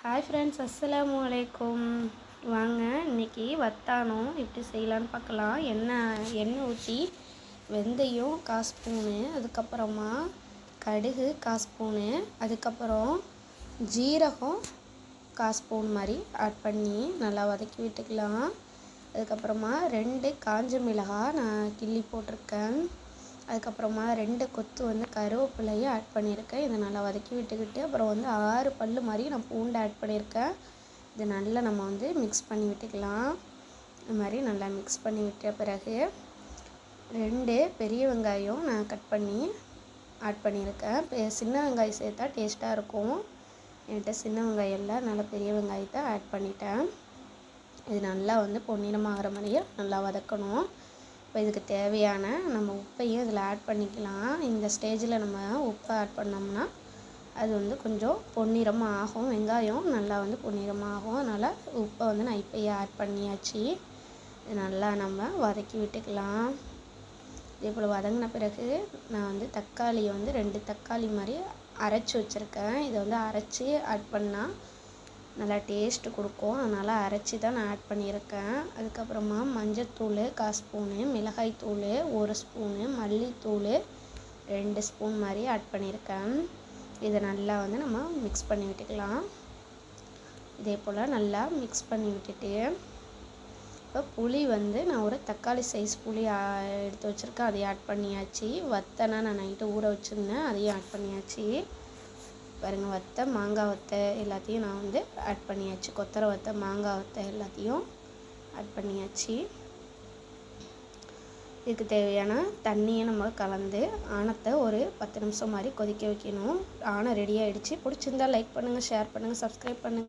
Hi friends, அஸ்ஸலாமு அலைக்கும். வாங்க இன்றைக்கி வத்தானம் எப்படி செய்யலான்னு பார்க்கலாம். எண்ணெய் ஊற்றி வெந்தயம் 1/4 ஸ்பூனு, அதுக்கப்புறமா கடுகு 1/4 ஸ்பூனு, அதுக்கப்புறம் ஜீரகம் 1/4 ஸ்பூன் மாதிரி ஆட் பண்ணி நல்லா வதக்கி விட்டுக்கலாம். அதுக்கப்புறமா 2 காஞ்ச மிளகாய் நான் கிள்ளி போட்டிருக்கேன். அதுக்கப்புறமா 2 கொத்து கருவேப்பிலையும் ஆட் பண்ணியிருக்கேன். இதை நல்லா வதக்கி விட்டுக்கிட்டு அப்புறம் 6 பல் மாதிரி நான் பூண்டு ஆட் பண்ணியிருக்கேன். இது நல்லா நம்ம மிக்ஸ் பண்ணி விட்டுக்கலாம். இந்த மாதிரி நல்லா மிக்ஸ் பண்ணி விட்ட பிறகு 2 பெரிய வெங்காயம் நான் கட் பண்ணி ஆட் பண்ணியிருக்கேன். சின்ன வெங்காயம் சேர்த்தா டேஸ்ட்டாக இருக்கும். என்கிட்ட சின்ன வெங்காயம் இல்லை, நல்லா பெரிய வெங்காயத்தை ஆட் பண்ணிட்டேன். இது நல்லா பொன்னிறமாகிற மாதிரியே நல்லா வதக்கணும். இப்போ இதுக்கு தேவையான நம்ம உப்பையும் இதில் ஆட் பண்ணிக்கலாம். இந்த ஸ்டேஜில் நம்ம உப்பை ஆட் பண்ணோம்னா அது கொஞ்சம் பொன்னிறமாக ஆகும். வெங்காயம் நல்லா பொன்னிறமாக ஆகும். அதனால் உப்பை நான் இப்போயே ஆட் பண்ணியாச்சு. இது நல்லா நம்ம வதக்கி விட்டுக்கலாம். இதே போல் வதங்கின பிறகு நான் தக்காளியை 2 தக்காளி மாதிரி அரைச்சி வச்சுருக்கேன். இதை அரைச்சி ஆட் பண்ணால் நல்லா டேஸ்ட்டு கொடுக்கும். அதனால் அரைச்சி தான் நான் ஆட் பண்ணியிருக்கேன். அதுக்கப்புறமா மஞ்சத்தூள் 1/4 ஸ்பூனு, மிளகாய்த்தூள் 1 ஸ்பூனு, மல்லித்தூள் 2 ஸ்பூன் மாதிரி ஆட் பண்ணியிருக்கேன். இதை நல்லா நம்ம மிக்ஸ் பண்ணி விட்டுக்கலாம். இதே போல் நல்லா மிக்ஸ் பண்ணி விட்டுட்டு இப்போ புளி நான் ஒரு தக்காளி சைஸ் புளி எடுத்து வச்சுருக்கேன். அதையும் ஆட் பண்ணியாச்சு. வத்தனா நான் நைட்டு ஊற வச்சுருந்தேன், அதையும் ஆட் பண்ணியாச்சு. பாருங்கள், வத்தை மாங்காய் வத்தை எல்லாத்தையும் நான் ஆட் பண்ணியாச்சு. கொத்தரை வத்தை, மாங்காய் வத்தை எல்லாத்தையும் ஆட் பண்ணியாச்சு. இதுக்கு தேவையான தண்ணியை நம்ம கலந்து ஆணத்தை ஒரு 10 நிமிஷம் மாதிரி கொதிக்க வைக்கணும். ஆணை ரெடி ஆகிடுச்சு. பிடிச்சிருந்தால் லைக் பண்ணுங்கள், ஷேர் பண்ணுங்கள், சப்ஸ்கிரைப் பண்ணுங்கள்.